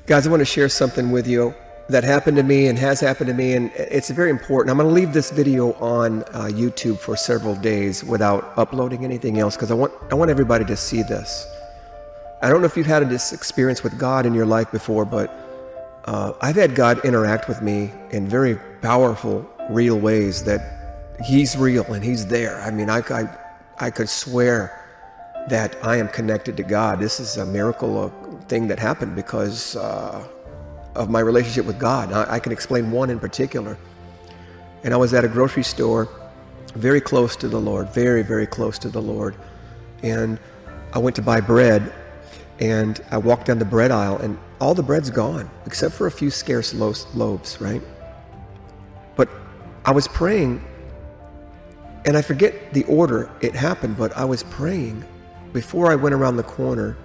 Guys, I want to share something with you that happened to me and has happened to me, and it's very important. I'm going to leave this video on YouTube for several days without uploading anything else because I want everybody to see this. I don't know if you've had this experience with God in your life before, but I've had God interact with me in very powerful, real ways that He's real and He's there. I mean, I could swear that I am connected to God. This is a miracle, a thing that happened because of my relationship with God. I can explain one in particular. And I was at a grocery store, very close to the Lord, very, very close to the Lord. And I went to buy bread, and I walked down the bread aisle, and all the bread's gone, except for a few scarce loaves, right? But I was praying, and I forget the order it happened, but I was praying before I went around the corner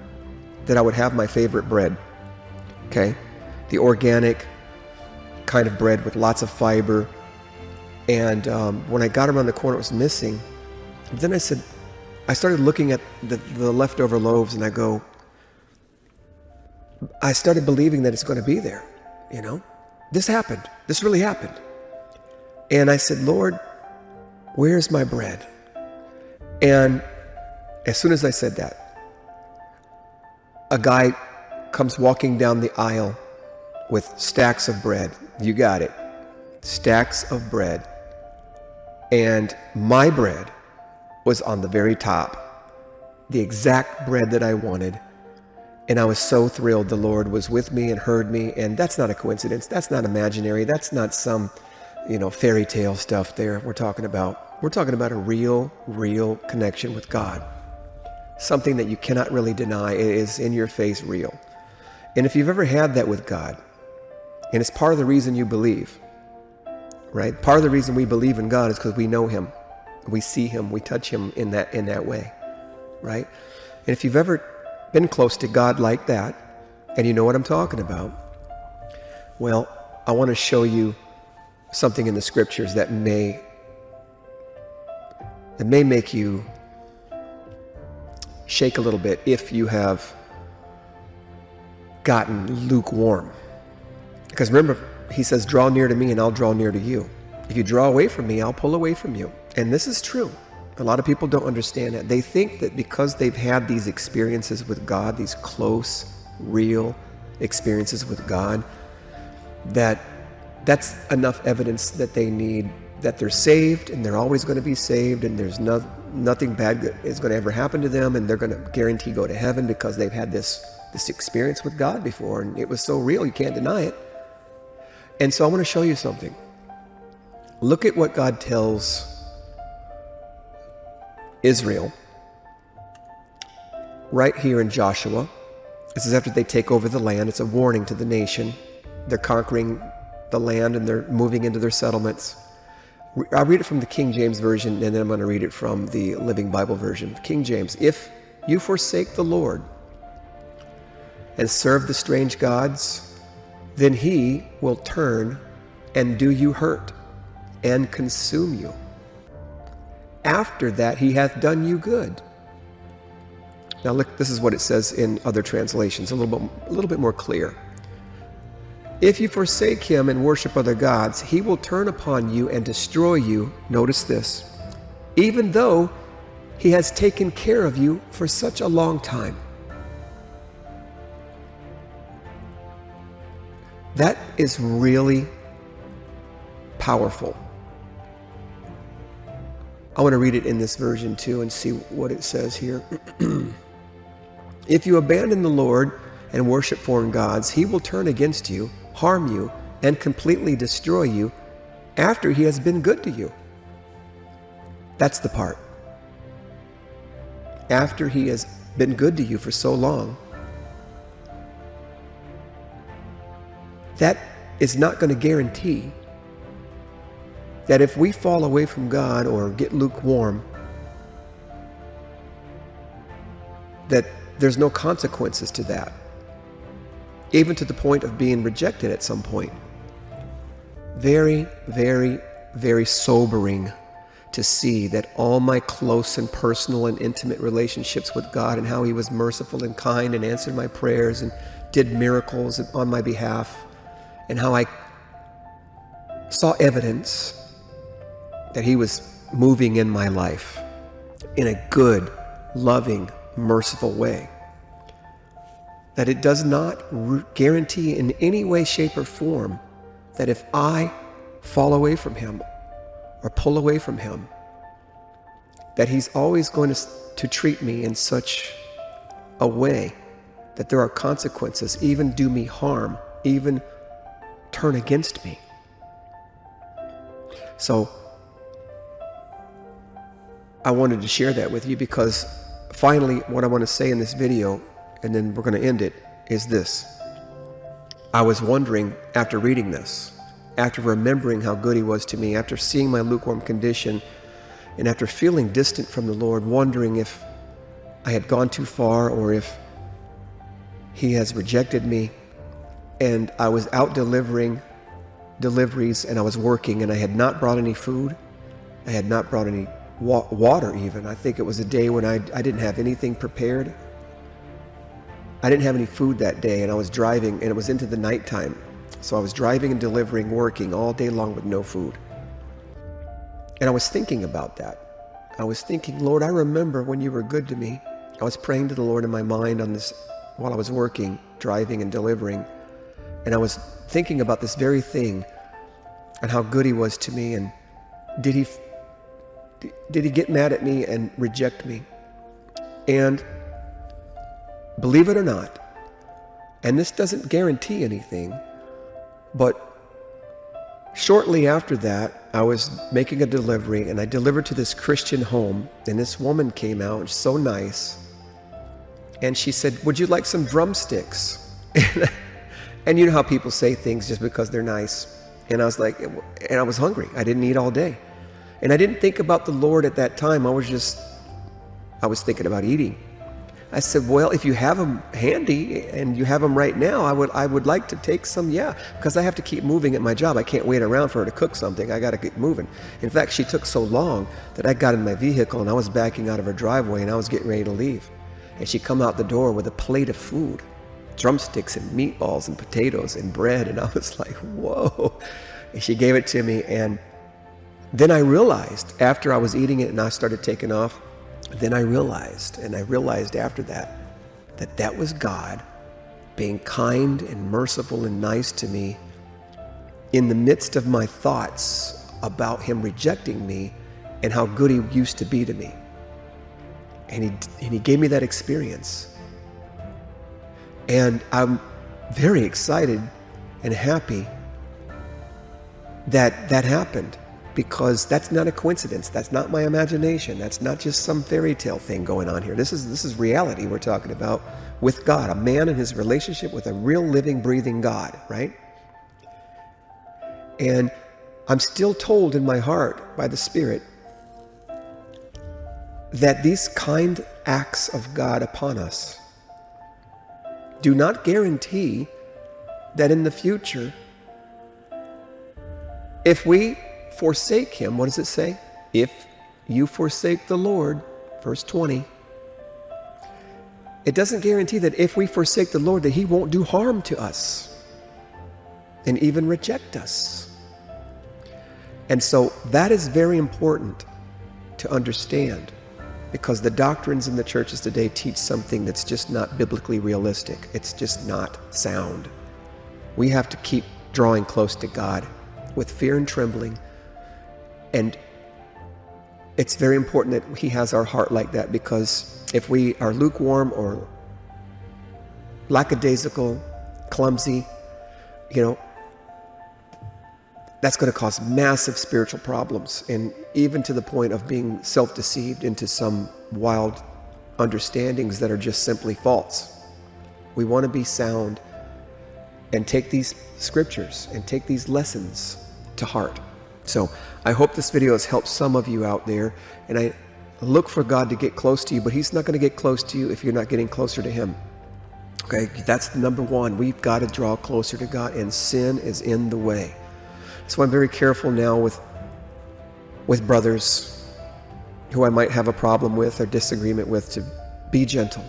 that I would have my favorite bread, okay? The organic kind of bread with lots of fiber. And when I got around the corner, it was missing. Then I started looking at the leftover loaves, and I started believing that it's going to be there, you know? This happened. This really happened. And I said, Lord, where's my bread? And as soon as I said that, a guy comes walking down the aisle with stacks of bread. You got it. Stacks of bread. And my bread was on the very top. The exact bread that I wanted. And I was so thrilled the Lord was with me and heard me. And that's not a coincidence. That's not imaginary. That's not some, fairy tale stuff there we're talking about. We're talking about a real connection with God. Something that you cannot really deny. It is in your face real. And if you've ever had that with God, and it's part of the reason you believe, right? Part of the reason we believe in God is because we know Him. We see Him. We touch Him in that way, right? And if you've ever been close to God like that, and you know what I'm talking about, well, I want to show you something in the scriptures that may make you shake a little bit if you have gotten lukewarm. Because remember, He says, draw near to me and I'll draw near to you. If you draw away from me, I'll pull away from you. And this is true. A lot of people don't understand that. They think that because they've had these experiences with God, these close, real experiences with God, that's enough evidence that they need, that they're saved and they're always going to be saved, and there's nothing bad that is going to ever happen to them, and they're going to guarantee go to heaven because they've had this experience with God before, and it was so real you can't deny it. And so I want to show you something. Look at what God tells Israel right here in Joshua. This is after they take over the land. It's a warning to the nation. They're conquering the land and they're moving into their settlements. I'll read it from the King James Version, and then I'm going to read it from the Living Bible Version. King James, if you forsake the Lord and serve the strange gods, then He will turn and do you hurt and consume you. After that, He hath done you good. Now look, this is what it says in other translations, a little bit more clear. If you forsake Him and worship other gods, He will turn upon you and destroy you. Notice this, even though He has taken care of you for such a long time. That is really powerful. I want to read it in this version too and see what it says here. If you abandon the Lord and worship foreign gods, He will turn against you, harm you, and completely destroy you after He has been good to you. That's the part. After He has been good to you for so long, that is not going to guarantee that if we fall away from God or get lukewarm, that there's no consequences to that, even to the point of being rejected at some point. Very, very, very sobering to see that all my close and personal and intimate relationships with God, and how He was merciful and kind and answered my prayers and did miracles on my behalf, and how I saw evidence that he was moving in my life in a good, loving, merciful way. That it does not guarantee in any way, shape, or form that if I fall away from him or pull away from him, that he's always going to treat me in such a way that there are consequences, even do me harm, even turn against me. So I wanted to share that with you, because finally what I want to say in this video, and then we're going to end it, is this. I was wondering, after reading this, after remembering how good he was to me, after seeing my lukewarm condition, and after feeling distant from the Lord, wondering if I had gone too far or if he has rejected me. And I was out delivering deliveries, and I was working, and I had not brought any food. I had not brought any water even. I think it was a day when I didn't have anything prepared. I didn't have any food that day, and I was driving, and it was into the nighttime. So I was driving and delivering, working all day long with no food. And I was thinking about that. I was thinking, Lord, I remember when you were good to me. I was praying to the Lord in my mind on this while I was working, driving and delivering. And I was thinking about this very thing and how good he was to me. And did he get mad at me and reject me? And believe it or not, and this doesn't guarantee anything, but shortly after that, I was making a delivery, and I delivered to this Christian home, and this woman came out, so nice, and she said, would you like some drumsticks? And you know how people say things just because they're nice. And I was like, and I was hungry. I didn't eat all day. And I didn't think about the Lord at that time. I was thinking about eating. I said, well, if you have them handy and you have them right now, I would like to take some, yeah, because I have to keep moving at my job. I can't wait around for her to cook something. I got to get moving. In fact, she took so long that I got in my vehicle and I was backing out of her driveway and I was getting ready to leave. And she come out the door with a plate of food, drumsticks and meatballs and potatoes and bread. And I was like, whoa. And she gave it to me. And then I realized after I was eating it and I started taking off, then I realized after that was God being kind and merciful and nice to me in the midst of my thoughts about him rejecting me and how good he used to be to me. And he gave me that experience. And I'm very excited and happy that that happened. Because that's not a coincidence. That's not my imagination. That's not just some fairy tale thing going on here. This is reality we're talking about with God, a man in his relationship with a real living, breathing God, right? And I'm still told in my heart by the Spirit that these kind acts of God upon us do not guarantee that in the future, if we forsake him, what does it say? If you forsake the Lord, verse 20, it doesn't guarantee that if we forsake the Lord that he won't do harm to us and even reject us. And so that is very important to understand, because the doctrines in the churches today teach something that's just not biblically realistic. It's just not sound. We have to keep drawing close to God with fear and trembling. And it's very important that he has our heart like that, because if we are lukewarm or lackadaisical, clumsy, that's going to cause massive spiritual problems, and even to the point of being self-deceived into some wild understandings that are just simply false. We want to be sound and take these scriptures and take these lessons to heart. So I hope this video has helped some of you out there, and I look for God to get close to you, but he's not going to get close to you if you're not getting closer to him. Okay, that's the number one. We've got to draw closer to God, and sin is in the way. So I'm very careful now with brothers who I might have a problem with or disagreement with, to be gentle,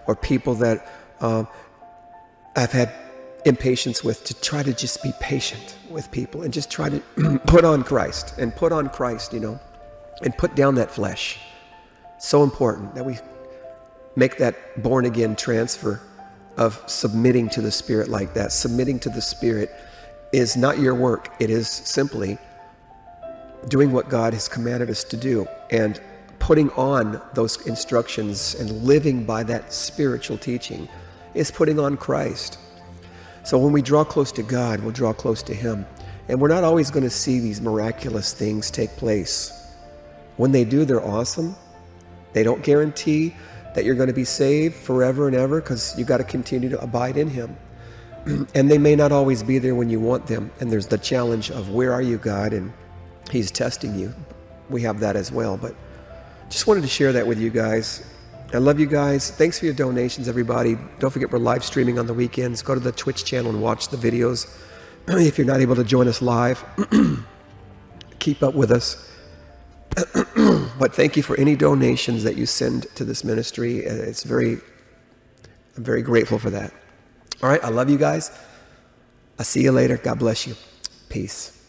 or people that I've had impatience with, to try to just be patient with people and just try to put on Christ, and put down that flesh. So important that we make that born again transfer of submitting to the Spirit like that. Submitting to the Spirit is not your work. It is simply doing what God has commanded us to do and putting on those instructions and living by that spiritual teaching is putting on Christ. So when we draw close to God, we'll draw close to Him. And we're not always going to see these miraculous things take place. When they do, they're awesome. They don't guarantee that you're going to be saved forever and ever, because you got to continue to abide in Him. And they may not always be there when you want them. And there's the challenge of, where are you, God? And He's testing you. We have that as well. But just wanted to share that with you guys. I love you guys. Thanks for your donations, everybody. Don't forget, we're live streaming on the weekends. Go to the Twitch channel and watch the videos. If you're not able to join us live, keep up with us. But thank you for any donations that you send to this ministry. I'm very grateful for that. All right, I love you guys. I'll see you later. God bless you. Peace.